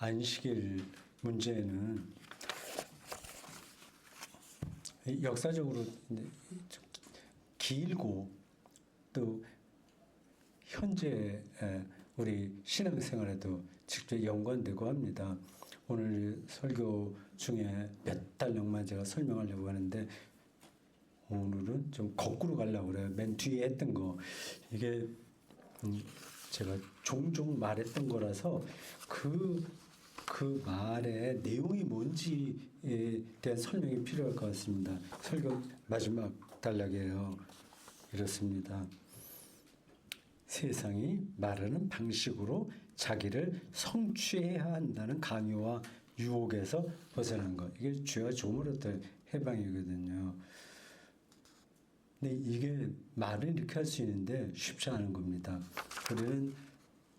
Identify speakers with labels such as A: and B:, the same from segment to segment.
A: 안식일 문제는 역사적으로 길고 또 현재 우리 신앙생활에도 직접 연관되고 합니다. 오늘 설교 중에 몇 달력만 제가 설명하려고 하는데 오늘은 좀 거꾸로 가려고 그래요. 맨 뒤에 했던 거 이게 제가 종종 말했던 거라서 그 말의 내용이 뭔지에 대한 설명이 필요할 것 같습니다. 설교 마지막 단락이에요. 이렇습니다. 세상이 말하는 방식으로 자기를 성취해야 한다는 강요와 유혹에서 벗어난 것. 이게 죄와 조물로부터 해방이거든요. 근데 이게 말은 이렇게 할 수 있는데 쉽지 않은 겁니다. 우리는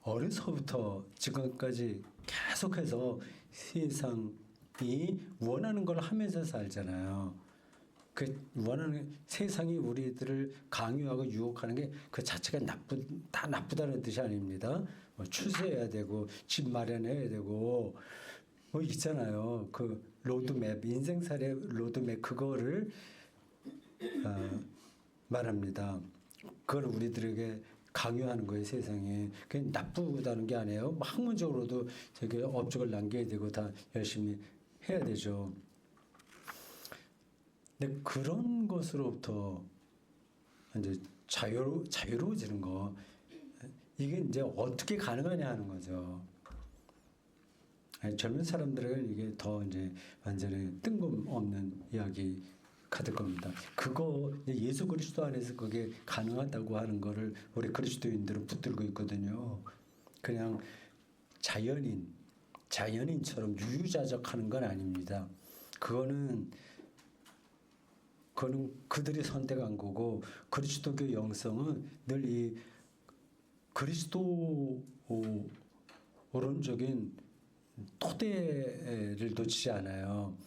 A: 어려서부터 지금까지 계속해서 세상이 원하는 걸 하면서 살잖아요. 그 원하는 세상이 우리들을 강요하고 유혹하는 게 그 자체가 다 나쁘다는 뜻이 아닙니다. 뭐 출세해야 되고 집 마련해야 되고 뭐 있잖아요. 그 로드맵 인생살의 로드맵 그거를 말합니다. 그걸 우리들에게 강요하는 거예요, 세상에. 그게 나쁘다는 게 아니에요. 뭐 학문적으로도 저게 업적을 남겨야 되고 다 열심히 해야 되죠. 근데 그런 것으로부터 이제 자유로워지는 거, 이게 이제 어떻게 가능하냐 하는 거죠. 젊은 사람들은 이게 더 이제 완전히 뜬금없는 이야기 가질 겁니다. 그거 예수 그리스도 안에서 그게 가능하다고 하는 거를 우리 그리스도인들은 붙들고 있거든요. 그냥 자연인처럼 유유자적하는 건 아닙니다. 그거는 그들이 선택한 거고 그리스도교 영성은 늘 이 그리스도론적인 토대를 놓치지 않아요.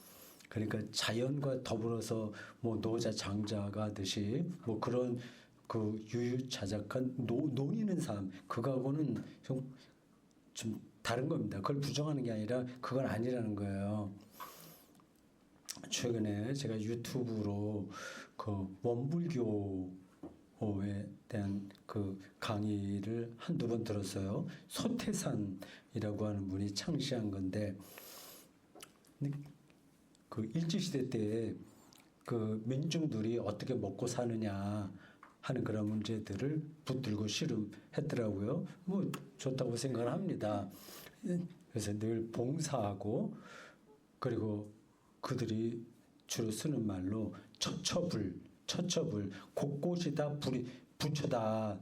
A: 그러니까 자연과 더불어서 뭐 노자 장자가 하듯이 뭐 그런 그 유유자적한 논의는 삶 그거하고는 좀 다른 겁니다. 그걸 부정하는 게 아니라 그건 아니라는 거예요. 최근에 제가 유튜브로 그 원불교에 대한 그 강의를 한두 번 들었어요. 소태산이라고 하는 분이 창시한 건데 그 일제시대 때 그 민중들이 어떻게 먹고 사느냐 하는 그런 문제들을 붙들고 씨름했더라고요. 뭐 좋다고 생각을 합니다. 그래서 늘 봉사하고 그리고 그들이 주로 쓰는 말로 처처불 곳곳이 다 부처다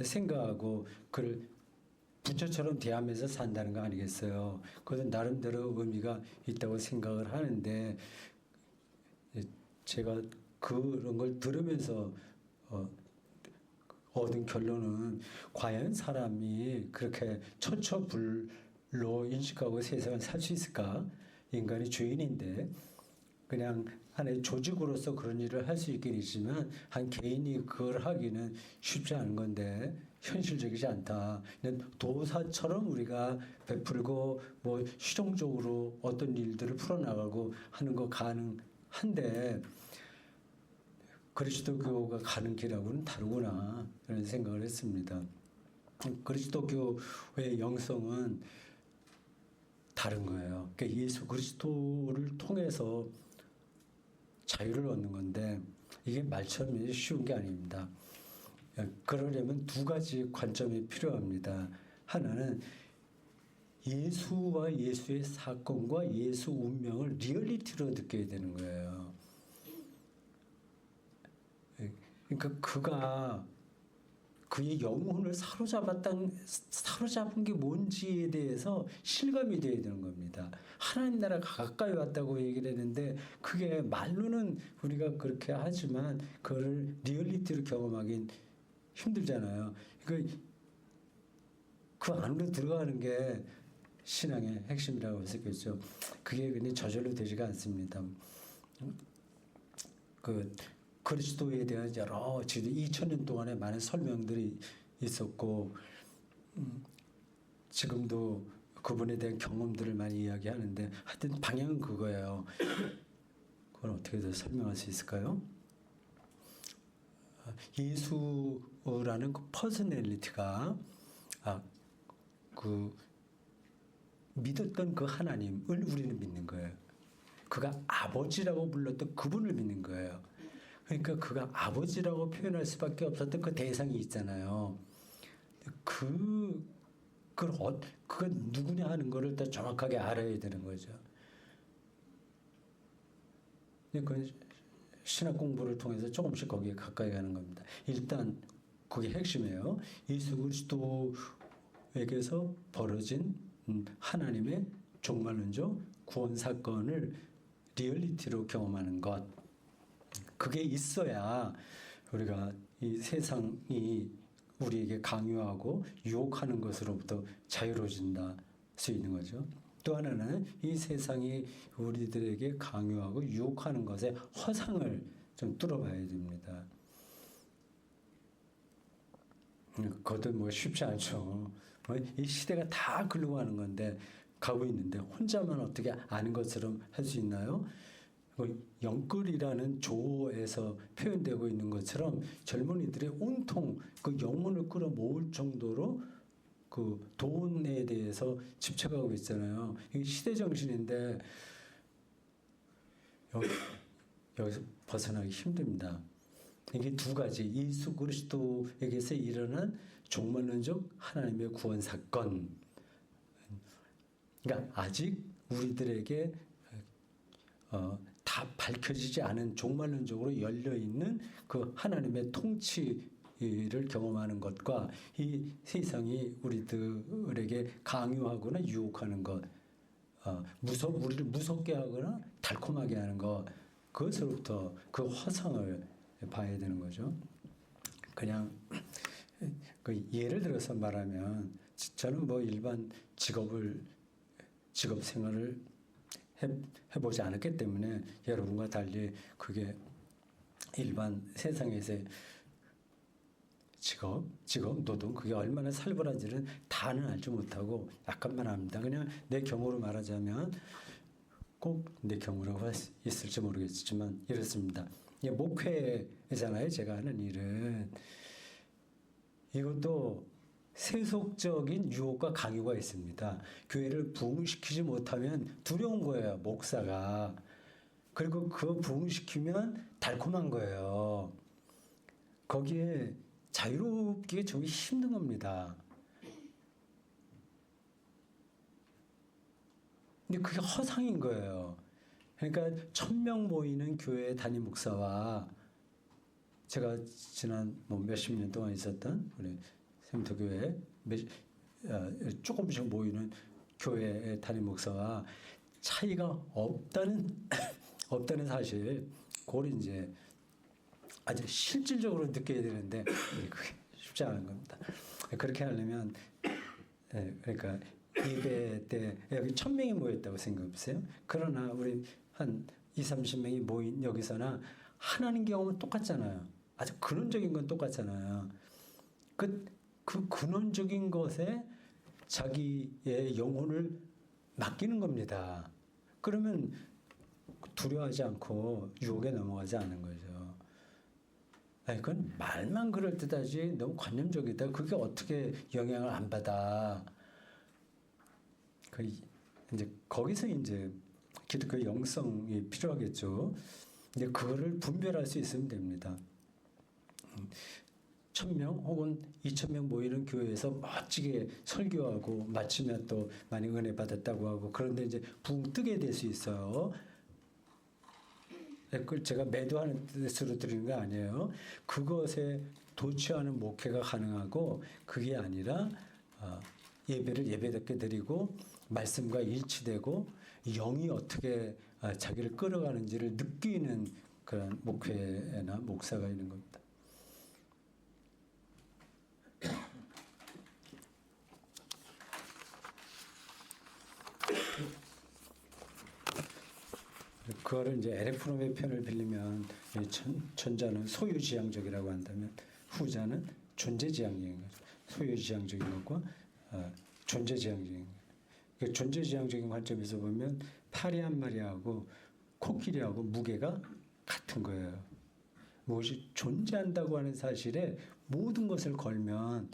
A: 생각하고 그를 부처처럼 대하면서 산다는 거 아니겠어요. 그것은 나름대로 의미가 있다고 생각을 하는데 제가 그런 걸 들으면서 얻은 결론은 과연 사람이 그렇게 처처불로 인식하고 세상을 살 수 있을까? 인간이 죄인인데 그냥 하나의 조직으로서 그런 일을 할 수 있긴 있지만 한 개인이 그걸 하기는 쉽지 않은 건데 현실적이지 않다. 도사처럼 우리가 베풀고 뭐 실용적으로 어떤 일들을 풀어나가고 하는 거 가능한데 그리스도교가 가는 길하고는 다르구나 그런 생각을 했습니다. 그리스도교의 영성은 다른 거예요. 그러니까 예수 그리스도를 통해서 자유를 얻는 건데 이게 말처럼 쉬운 게 아닙니다. 그러려면 두 가지 관점이 필요합니다. 하나는 예수와 예수의 사건과 예수 운명을 리얼리티로 느껴야 되는 거예요. 그러니까 그의 영혼을 사로잡은 게 뭔지에 대해서 실감이 돼야 되는 겁니다. 하나님 나라가 가까이 왔다고 얘기를 했는데 그게 말로는 우리가 그렇게 하지만 그걸 리얼리티로 경험하긴 힘들잖아요. 그 안으로 들어가는 게 신앙의 핵심이라고 했었겠죠. 그게 근데 저절로 되지가 않습니다. 그리스도에 대한 여러 지금 2000년 동안에 많은 설명들이 있었고 지금도 그분에 대한 경험들을 많이 이야기하는데 하여튼 방향은 그거예요. 그걸 어떻게 더 설명할 수 있을까요? 예수라는 그 퍼스널리티가 그 믿었던 그 하나님을 우리는 믿는 거예요. 그가 아버지라고 불렀던 그분을 믿는 거예요. 그러니까 그가 아버지라고 표현할 수밖에 없었던 그 대상이 있잖아요. 그가 누구냐 하는 거를 더 정확하게 알아야 되는 거죠. 그 신학 공부를 통해서 조금씩 거기에 가까이 가는 겁니다. 일단 그게 핵심이에요. 예수 그리스도에게서 벌어진 하나님의 종말론적 구원 사건을 리얼리티로 경험하는 것. 그게 있어야 우리가 이 세상이 우리에게 강요하고 유혹하는 것으로부터 자유로워진다 수 있는 거죠. 또 하나는 이 세상이 우리들에게 강요하고 유혹하는 것의 허상을 좀 뚫어봐야 됩니다. 그것도 뭐 쉽지 않죠. 이 시대가 다 글로 가는 건데 가고 있는데 혼자만 어떻게 아는 것처럼 할 수 있나요? 영끌이라는 조어에서 표현되고 있는 것처럼 젊은이들의 온통 그 영혼을 끌어모을 정도로 그 돈에 대해서 집착하고 있잖아요. 이게 시대 정신인데 여기서 벗어나기 힘듭니다. 이게 두 가지, 예수 그리스도에게서 일어난 종말론적 하나님의 구원 사건. 그러니까 아직 우리들에게 다 밝혀지지 않은 종말론적으로 열려 있는 그 하나님의 통치를 경험하는 것과 이 세상이 우리들에게 강요하거나 유혹하는 것, 우리를 무섭게 하거나 달콤하게 하는 것, 그것으로부터 그 화상을 봐야 되는 거죠. 그냥 그 예를 들어서 말하면 저는 뭐 일반 직업 생활을 해보지 않았기 때문에 여러분과 달리 그게 일반 세상에서의 직업, 노동, 그게 얼마나 살벌한지는 다는 알지 못하고 약간만 압니다. 그냥 내 경우로 말하자면 꼭 내 경우라고 할 수 있을지 모르겠지만 이렇습니다. 이게 목회잖아요. 제가 하는 일은. 이것도 세속적인 유혹과 강요가 있습니다. 교회를 부흥시키지 못하면 두려운 거예요. 목사가. 그리고 그 부흥시키면 달콤한 거예요. 거기에 자유롭게 좀 힘든 겁니다. 근데 그게 허상인 거예요. 그러니까 1000명 모이는 교회 담임 목사와 제가 지난 몇십 년 동안 있었던 우리 생터교회 조금씩 모이는 교회의 담임 목사와 차이가 없다는 사실, 그걸 이제 아주 실질적으로 느껴야 되는데 그게 쉽지 않은 겁니다. 그렇게 하려면 그러니까 예배 때 여기 1000명이 모였다고 생각해 보세요. 그러나 우리 한 20-30명이 모인 여기서나 하나님 경험은 똑같잖아요. 아주 근원적인 건 똑같잖아요. 그 근원적인 것에 자기의 영혼을 맡기는 겁니다. 그러면 두려워하지 않고 유혹에 넘어가지 않는 거죠. 그건 말만 그럴듯하지 너무 관념적이다. 그게 어떻게 영향을 안 받아? 이제 거기서 이제 기독교 영성이 필요하겠죠. 이제 그거를 분별할 수 있으면 됩니다. 1000명 혹은 2000명 모이는 교회에서 멋지게 설교하고 마치면 또 많이 은혜 받았다고 하고, 그런데 이제 붕 뜨게 될 수 있어요. 그걸 제가 매도하는 뜻으로 드리는 거 아니에요. 그것에 도취하는 목회가 가능하고, 그게 아니라 예배를 예배답게 드리고 말씀과 일치되고 영이 어떻게 자기를 끌어가는지를 느끼는 그런 목회나 목사가 있는 겁니다. 그거를 이제 에레프롬의 편을 빌리면 전자는 소유지향적이라고 한다면 후자는 존재지향적인 거죠. 소유지향적인 것과 존재지향적인 것. 존재지향적인 관점에서 보면 파리 한 마리하고 코끼리하고 무게가 같은 거예요. 무엇이 존재한다고 하는 사실에 모든 것을 걸면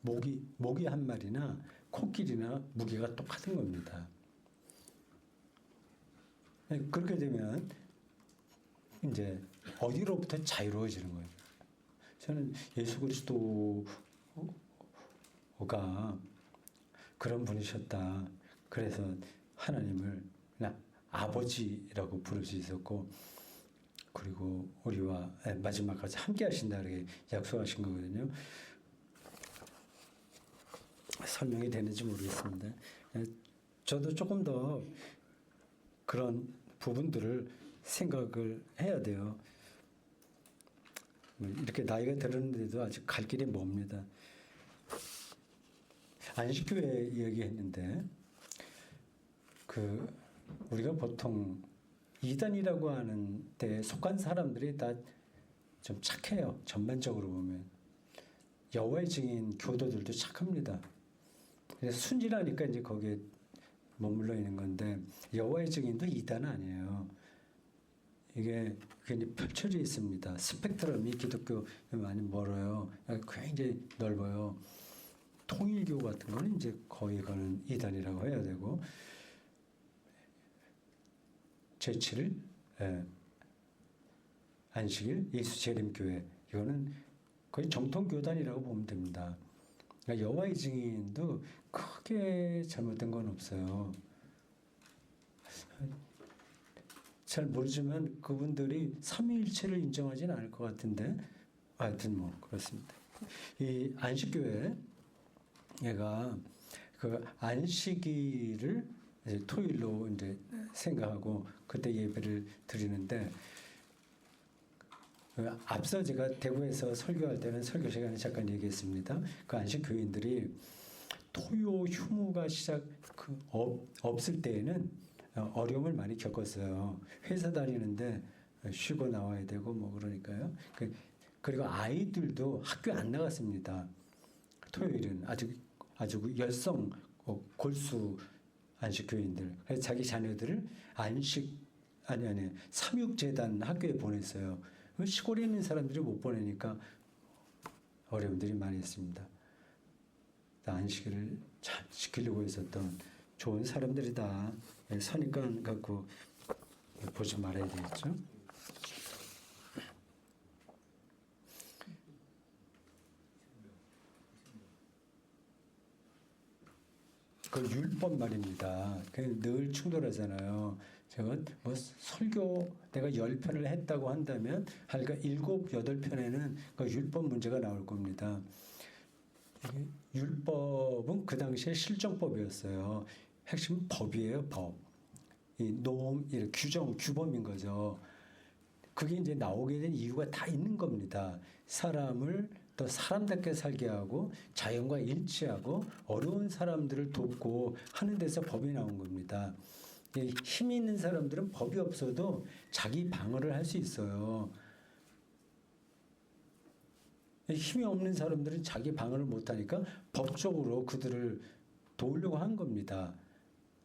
A: 모기 한 마리나 코끼리나 무게가 똑같은 겁니다. 그렇게 되면 이제 어디로부터 자유로워지는 거예요. 저는 예수 그리스도가 그런 분이셨다. 그래서 하나님을 그냥 아버지라고 부를 수 있었고, 그리고 우리와 마지막까지 함께 하신다 이렇게 약속하신 거거든요. 설명이 되는지 모르겠습니다. 저도 조금 더 그런 부분들을 생각을 해야 돼요. 이렇게 나이가 들었는데도 아직 갈 길이 멉니다. 안식교회 얘기했는데 우리가 보통 이단이라고 하는 데에 속한 사람들이 다 좀 착해요. 전반적으로 보면 여호와의 증인 교도들도 착합니다. 그래서 순진하니까 이제 거기에 머물러 있는 건데 여호와의 증인도 이단 아니에요. 이게 굉장히 펼쳐져 있습니다. 스펙트럼이 기독교 많이 멀어요. 굉장히 넓어요. 통일교 같은 거는 이제 거의 가는 이단이라고 해야 되고, 제7일 안식일 예수 재림교회 이거는 거의 정통교단이라고 보면 됩니다. 그러니까 여호와의 증인도 크게 잘못된 건 없어요. 잘 모르지만 그분들이 삼위일체를 인정하지는 않을 것 같은데 하여튼 뭐 그렇습니다. 이 안식교회 얘가 그 안식일을 이제 토요일로 이제 생각하고 그때 예배를 드리는데, 앞서 제가 대구에서 설교할 때는 설교 시간에 잠깐 얘기했습니다. 그 안식 교인들이 토요 휴무가 없을 때에는 어려움을 많이 겪었어요. 회사 다니는데 쉬고 나와야 되고 뭐 그러니까요. 그리고 아이들도 학교 안 나갔습니다. 토요일은 아주 열성 골수 안식 교인들. 그래서 자기 자녀들을 삼육재단 학교에 보냈어요. 시골에 있는 사람들이 못 보내니까 어려움들이 많이 있습니다. 안식일을 잘 지키려고 했었던 좋은 사람들이다. 선입관 갖고 보지 말아야 되겠죠. 그 율법 말입니다. 늘 충돌하잖아요. 제가 뭐 설교 내가 10편을 했다고 한다면 하니까 7, 8편에는 그 율법 문제가 나올 겁니다. 율법은 그 당시에 실정법이었어요. 핵심 법이에요, 법. 이 노음, 규정, 규범인 거죠. 그게 이제 나오게 된 이유가 다 있는 겁니다. 사람을 더 사람답게 살게 하고 자연과 일치하고 어려운 사람들을 돕고 하는 데서 법이 나온 겁니다. 힘이 있는 사람들은 법이 없어도 자기 방어를 할 수 있어요. 힘이 없는 사람들은 자기 방어를 못하니까 법적으로 그들을 도우려고 한 겁니다.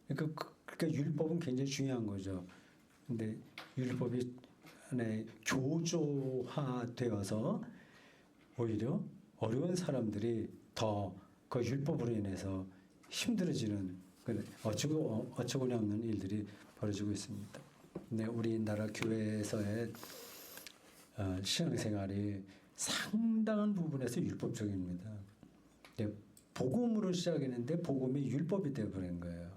A: 그러니까 율법은 굉장히 중요한 거죠. 근데 율법이 교조화되어서 오히려 어려운 사람들이 더 그 율법으로 인해서 힘들어지는 어처구니 없는 일들이 벌어지고 있습니다. 근데 우리나라 교회에서의 신앙생활이 상당한 부분에서 율법적입니다. 복음으로 시작했는데 복음이 율법이 되어버린 거예요.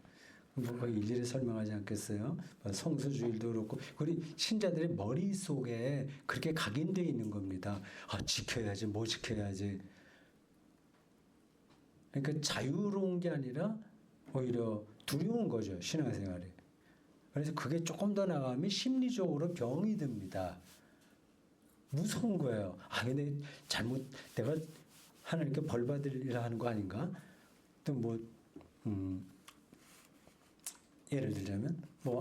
A: 뭐 일일이 설명하지 않겠어요? 성수주일도 그렇고 우리 신자들의 머릿속에 그렇게 각인되어 있는 겁니다. 지켜야지, 뭐 지켜야지. 그러니까 자유로운 게 아니라 오히려 두려운 거죠, 신앙생활이. 그래서 그게 조금 더 나가면 심리적으로 병이 듭니다. 무서운 거예요. 근데 내가 하나님께 벌 받으리라 하는 거 아닌가? 또 예를 들자면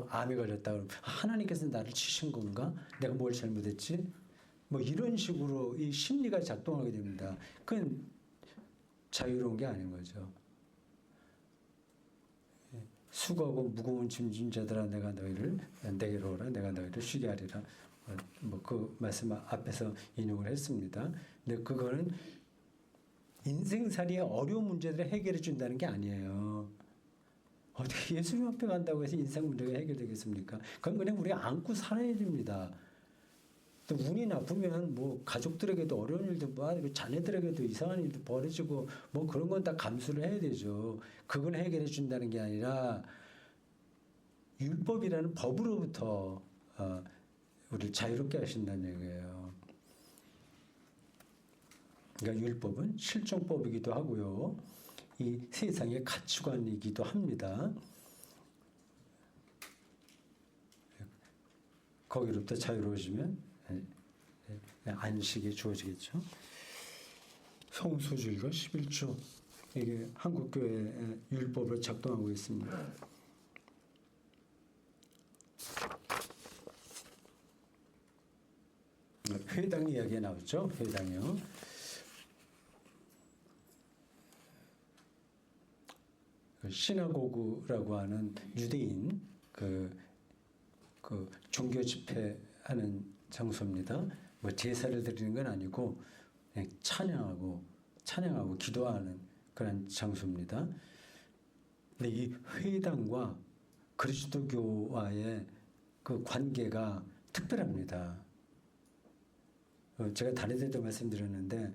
A: 암에 걸렸다 그러면 하나님께서 나를 치신 건가? 내가 뭘 잘못했지? 이런 식으로 이 심리가 작동하게 됩니다. 그건 자유로운 게 아닌 거죠. 수고하고 무거운 짐진 자들아 내가 너희를 내게로 오라 내가 너희를 쉬게 하리라. 뭐 그 말씀 앞에서 인용을 했습니다. 근데 그거는 인생살이의 어려운 문제들을 해결해 준다는 게 아니에요. 어떻게 예수님 앞에 간다고 해서 인생 문제가 해결되겠습니까? 그건 그냥 우리가 안고 살아야 됩니다. 또 운이 나쁘면 뭐 가족들에게도 어려운 일도 많고 자녀들에게도 이상한 일도 벌어지고 뭐 그런 건 다 감수를 해야 되죠. 그건 해결해 준다는 게 아니라 율법이라는 법으로부터 우리를 자유롭게 하신다는 얘기예요. 그러니까 율법은 실정법이기도 하고요. 이 세상의 가치관이기도 합니다. 거기로부터 자유로워지면 안식이 주어지겠죠. 성소주의가 11조 이게 한국교회 율법으로 작동하고 있습니다. 회당 이야기 나왔죠. 회당이요. 시나고그라고 하는 유대인 그 종교 집회하는 장소입니다. 뭐 제사를 드리는 건 아니고 그냥 찬양하고 기도하는 그런 장소입니다. 근데 이 회당과 그리스도교와의 그 관계가 특별합니다. 제가 다른 데도 말씀드렸는데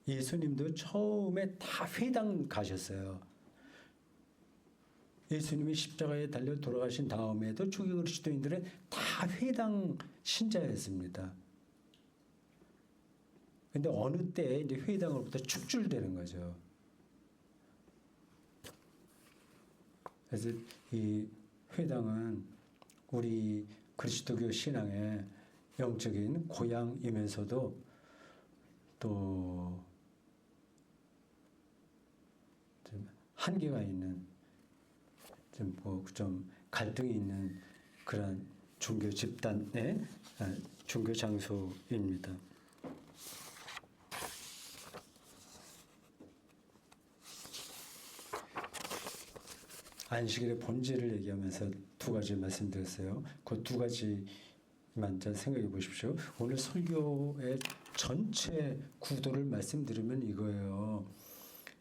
A: 예수님도 처음에 다 회당 가셨어요. 예수님이 십자가에 달려 돌아가신 다음에도 초기 그리스도인들은 다 회당 신자였습니다. 근데 어느 때 이제 회당으로부터 축출되는 거죠. 그래서 이 회당은 우리 그리스도교 신앙의 영적인 고향이면서도 또 좀 한계가 있는 좀 갈등이 있는 그런 종교 집단의 종교 장소입니다. 안식일의 본질을 얘기하면서 두 가지 말씀드렸어요. 그 두 가지만 잘 생각해 보십시오. 오늘 설교의 전체 구도를 말씀드리면 이거예요.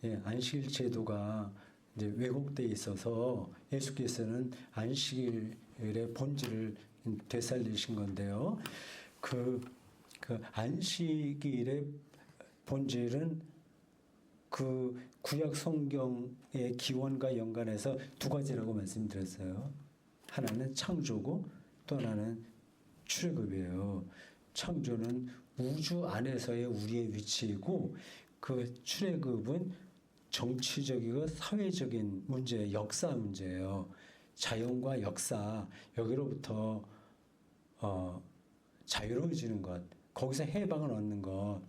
A: 예, 안식일 제도가 이제 왜곡돼 있어서 예수께서는 안식일의 본질을 되살리신 건데요. 그 안식일의 본질은 그 구약 성경의 기원과 연관해서 두 가지라고 말씀드렸어요. 하나는 창조고 또 하나는 출애굽이에요. 창조는 우주 안에서의 우리의 위치이고 그 출애굽은 정치적이고 사회적인 문제, 역사 문제예요. 자연과 역사 여기로부터 자유로워지는 것, 거기서 해방을 얻는 것,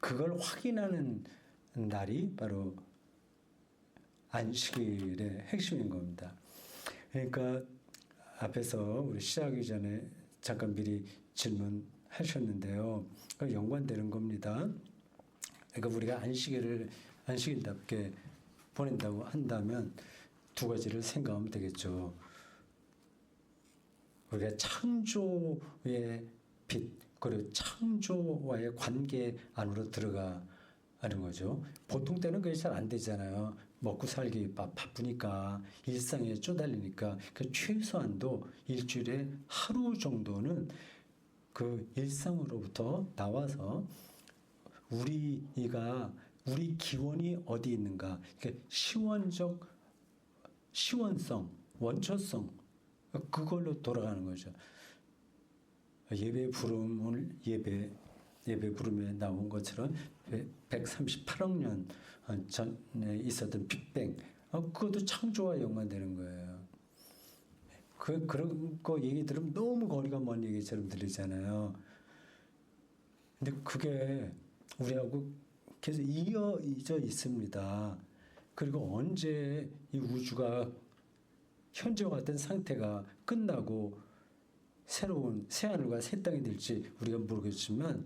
A: 그걸 확인하는 날이 바로 안식일의 핵심인 겁니다. 그러니까 앞에서 우리 시작하기 전에 잠깐 미리 질문하셨는데요. 연관되는 겁니다. 그러니까 우리가 안식일답게 보낸다고 한다면 두 가지를 생각하면 되겠죠. 우리가 창조의 빛, 그리고 창조와의 관계 안으로 들어가는 거죠. 보통 때는 그게 잘 안 되잖아요. 먹고 살기 바쁘니까, 일상에 쪼달리니까. 그 최소한도 일주일에 하루 정도는 그 일상으로부터 나와서 우리 기원이 어디 있는가? 그러니까 시원성, 원초성, 그걸로 돌아가는 거죠. 예배 부름에 나온 것처럼 138억 년 전에 있었던 빅뱅, 그것도 창조와 연관되는 거예요. 그런 거 얘기 들으면 너무 거리가 먼 얘기처럼 들리잖아요. 근데 그게 우리하고 계속 이어져 있습니다. 그리고 언제 이 우주가 현재와 같은 상태가 끝나고 새로운 새하늘과 새 땅이 될지 우리가 모르겠지만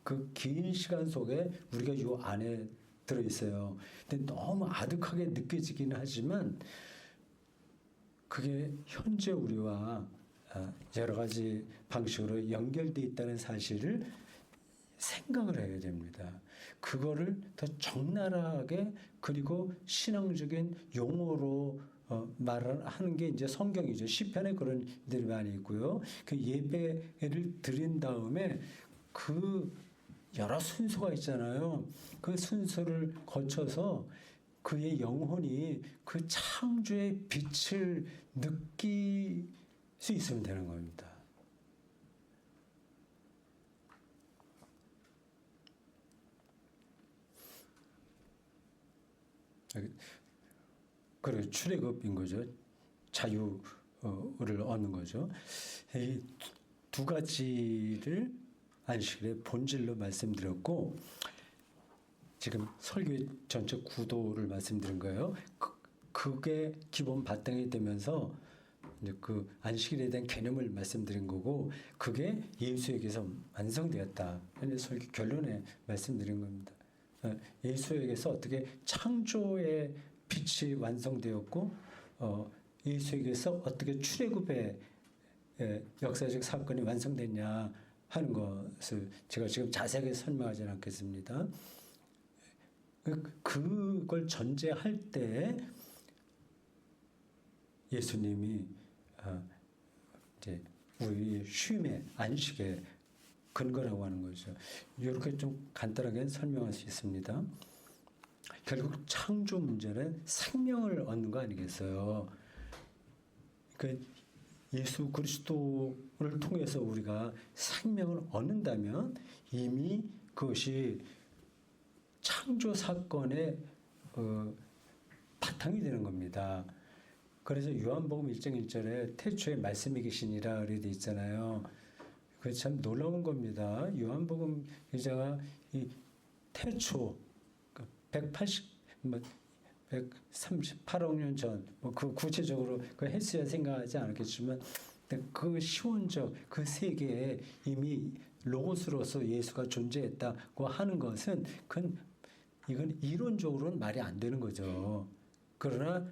A: 그 긴 시간 속에 우리가 이 안에 들어있어요. 근데 너무 아득하게 느껴지기는 하지만 그게 현재 우리와 여러 가지 방식으로 연결되어 있다는 사실을 생각을 해야 됩니다. 그거를 더 적나라하게 그리고 신앙적인 용어로 말하는 게 이제 성경이죠. 시편에 그런 일들이 많이 있고요. 그 예배를 드린 다음에 그 여러 순서가 있잖아요. 그 순서를 거쳐서 그의 영혼이 그 창조의 빛을 느낄 수 있으면 되는 겁니다. 그리고 출애굽인 거죠. 자유를 얻는 거죠. 이 두 가지를 안식일의 본질로 말씀드렸고, 지금 설교의 전체 구도를 말씀드린 거예요. 그게 기본 바탕이 되면서 이제 그 안식일에 대한 개념을 말씀드린 거고, 그게 예수에게서 완성되었다. 현재 설교 결론에 말씀드린 겁니다. 예수에게서 어떻게 창조의 빛이 완성되었고, 예수에게서 어떻게 출애굽의 역사적 사건이 완성됐냐 하는 것을 제가 지금 자세하게 설명하지는 않겠습니다. 그걸 전제할 때 예수님이 이제 우리 쉼의 안식의 근거라고 하는 거죠. 이렇게 좀 간단하게 설명할 수 있습니다. 결국 창조 문제는 생명을 얻는 거 아니겠어요? 그러니까 예수 그리스도를 통해서 우리가 생명을 얻는다면 이미 그것이 창조 사건의 바탕이 되는 겁니다. 그래서 요한복음 1장 1절에 태초에 말씀이 계시니라 이렇게 돼 있잖아요. 그게 참 놀라운 겁니다. 요한복음 기자가 이 태초 138억 년 전, 그 구체적으로 그 횟수야 생각하지 않았겠지만, 그 시원적 그 세계에 이미 로고스로서 예수가 존재했다고 하는 것은, 이건 이론적으로는 말이 안 되는 거죠. 그러나,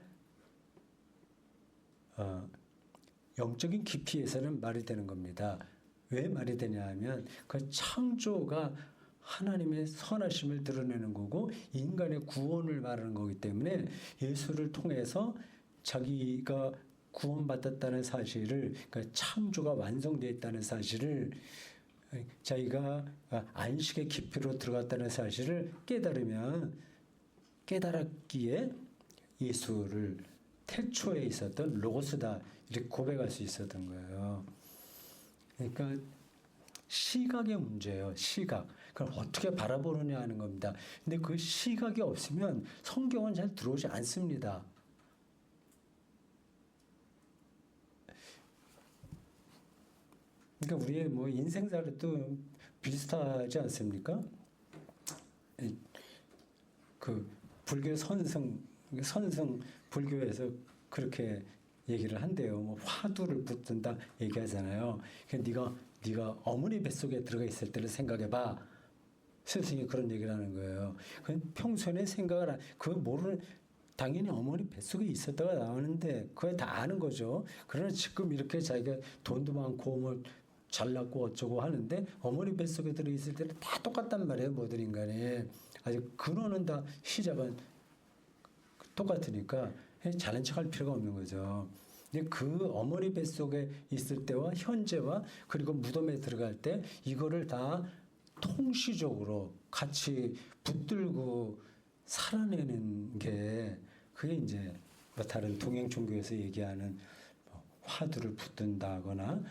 A: 영적인 깊이에서는 말이 되는 겁니다. 왜 말이 되냐 하면, 그 창조가 하나님의 선하심을 드러내는 거고 인간의 구원을 말하는 거기 때문에 예수를 통해서 자기가 구원받았다는 사실을, 그러니까 창조가 완성되어 있다는 사실을, 자기가 안식의 깊이로 들어갔다는 사실을 깨달았기에 예수를 태초에 있었던 로고스다 이렇게 고백할 수 있었던 거예요. 그러니까 시각의 문제예요. 시각. 그럼 어떻게 바라보느냐 하는 겁니다. 근데 그 시각이 없으면 성경은 잘 들어오지 않습니다. 그러니까 우리의 뭐 인생사례도 비슷하지 않습니까? 그 불교 선성 불교에서 그렇게 얘기를 한대요. 뭐 화두를 붙든다 얘기하잖아요. 그러니까 네가 어머니 뱃속에 들어가 있을 때를 생각해봐. 스승이 그런 얘기를 하는 거예요. 평소에 생각을 그거 모르는, 당연히 어머니 뱃속에 있었다가 나오는데 그걸 다 아는 거죠. 그러나 지금 이렇게 자기가 돈도 많고 뭐 잘났고 어쩌고 하는데 어머니 뱃속에 들어있을 때는 다 똑같단 말이에요. 모든 인간이. 아직 근원은 다 시작은 똑같으니까 잘난 척할 필요가 없는 거죠. 근데 그 어머니 뱃속에 있을 때와 현재와 그리고 무덤에 들어갈 때 이거를 다 통시적으로 같이 붙들고 살아내는 게 그게 이제 뭐 다른 동양 종교에서 얘기하는 화두를 붙든다거나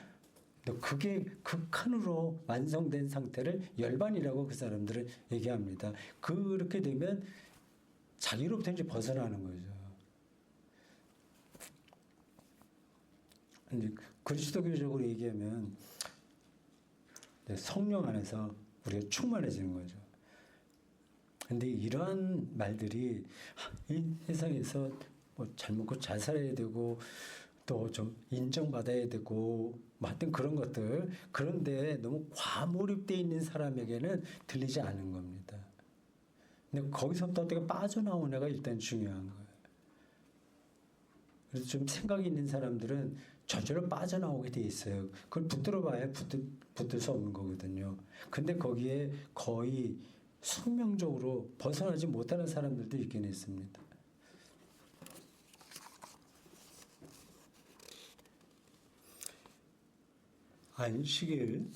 A: 또 그게 극한으로 완성된 상태를 열반이라고 그 사람들은 얘기합니다. 그렇게 되면 자기로부터 이제 벗어나는 거죠. 이제 그리스도교적으로 얘기하면 성령 안에서 우리가 충만해지는 거죠. 근데 이러한 말들이 이 세상에서 뭐 잘 먹고 잘 살아야 되고 또 좀 인정받아야 되고 뭐 하여튼 그런 것들, 그런데 너무 과몰입되어 있는 사람에게는 들리지 않는 겁니다. 근데 거기서부터 어떻게 빠져나오냐가 일단 중요한 거예요. 그래서 좀 생각이 있는 사람들은 저절로 빠져나오게 돼 있어요. 그걸 붙들어 봐야 붙들 수 없는 거거든요. 근데 거기에 거의 숙명적으로 벗어나지 못하는 사람들도 있긴 있습니다. 안식일,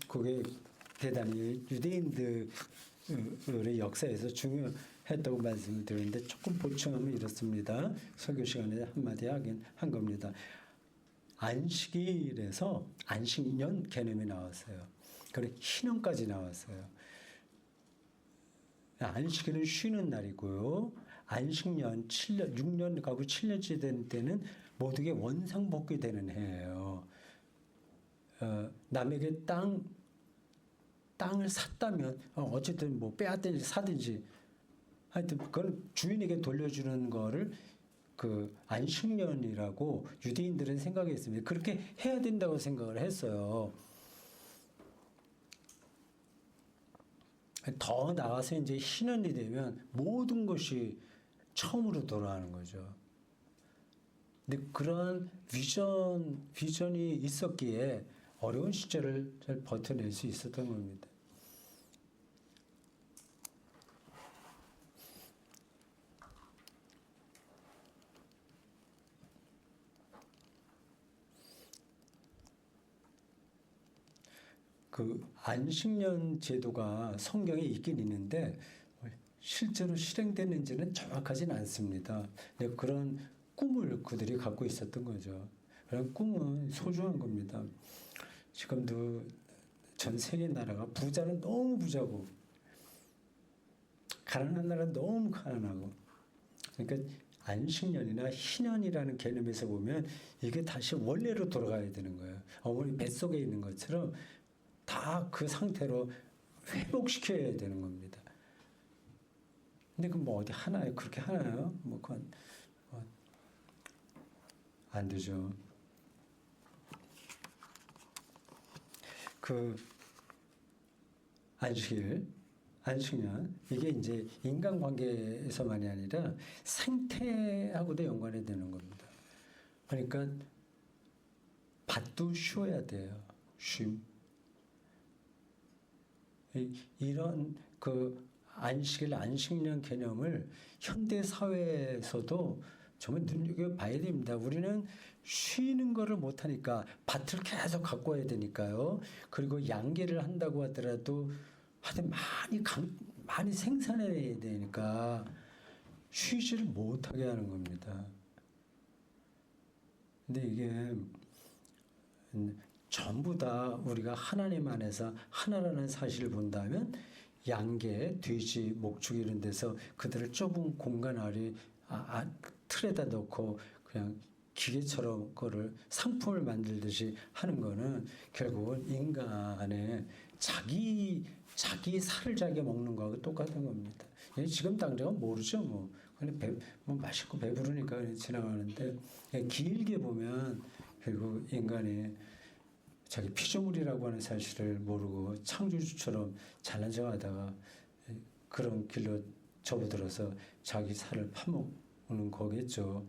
A: 그게 대단히 유대인들의 역사에서 중요했다고 말씀을 드렸는데 조금 보충하면 이렇습니다. 설교 시간에 한마디 하긴 한 겁니다. 안식일에서 안식년 개념이 나왔어요. 그리고 희년까지 나왔어요. 안식일은 쉬는 날이고요. 안식년 7년, 6년 가고 7년째 된 때는 모두게 원상복귀 되는 해예요. 남에게 땅을 샀다면 어쨌든 뭐 빼앗든지 사든지 하여튼 그건 주인에게 돌려주는 거를 그 안식년이라고 유대인들은 생각했습니다. 그렇게 해야 된다고 생각을 했어요. 더 나아가서 이제 희년이 되면 모든 것이 처음으로 돌아가는 거죠. 근데 그러한 비전이 있었기에 어려운 시절을 잘 버텨낼 수 있었던 겁니다. 그 안식년 제도가 성경에 있긴 있는데 실제로 실행되는지는 정확하진 않습니다. 근데 그런 꿈을 그들이 갖고 있었던 거죠. 그런 꿈은 소중한 겁니다. 지금도 전 세계 나라가 부자는 너무 부자고 가난한 나라는 너무 가난하고 그러니까 안식년이나 희년이라는 개념에서 보면 이게 다시 원래로 돌아가야 되는 거예요. 어머니 뱃속에 있는 것처럼 다 그 상태로 회복시켜야 되는 겁니다. 근데 그 뭐 어디 하나요? 그렇게 하나요? 뭐 그건 안 되죠. 그 안식년 이게 이제 인간관계에서만이 아니라 생태하고도 연관이 되는 겁니다. 그러니까 밭도 쉬어야 돼요. 쉼. 이런 그 안식년 개념을 현대 사회에서도 정말 눈여겨봐야 됩니다. 우리는 쉬는 거를 못하니까 밭을 계속 갖고 와야 되니까요. 그리고 양계를 한다고 하더라도 하여튼 많이 생산해야 되니까 쉬지를 못하게 하는 겁니다. 근데 이게 전부 다 우리가 하나님 안에서 하나라는 사실을 본다면 양계, 돼지, 목축 이런 데서 그들을 좁은 공간 아래 틀에다 넣고 그냥 기계처럼 그거를 상품을 만들듯이 하는 거는 결국은 인간의 자기 살을 자기 먹는 거하고 똑같은 겁니다. 지금 당장은 모르죠. 뭐 맛있고 배부르니까 지나가는데 길게 보면 결국 인간이 자기 피조물이라고 하는 사실을 모르고 창조주처럼 잘난 척하다가 그런 길로 접어들어서 자기 살을 파먹는 거겠죠.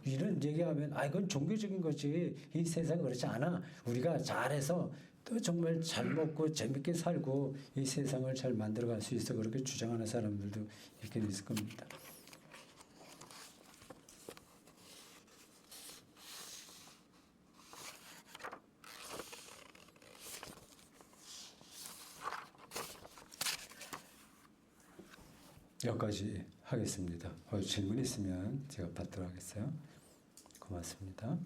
A: 이런 얘기하면 이건 종교적인 거지. 이 세상은 그렇지 않아. 우리가 잘해서 또 정말 잘 먹고 재밌게 살고 이 세상을 잘 만들어갈 수 있어. 그렇게 주장하는 사람들도 있긴 있을 겁니다. 여기까지 하겠습니다. 질문 있으면 제가 받도록 하겠어요. 고맙습니다.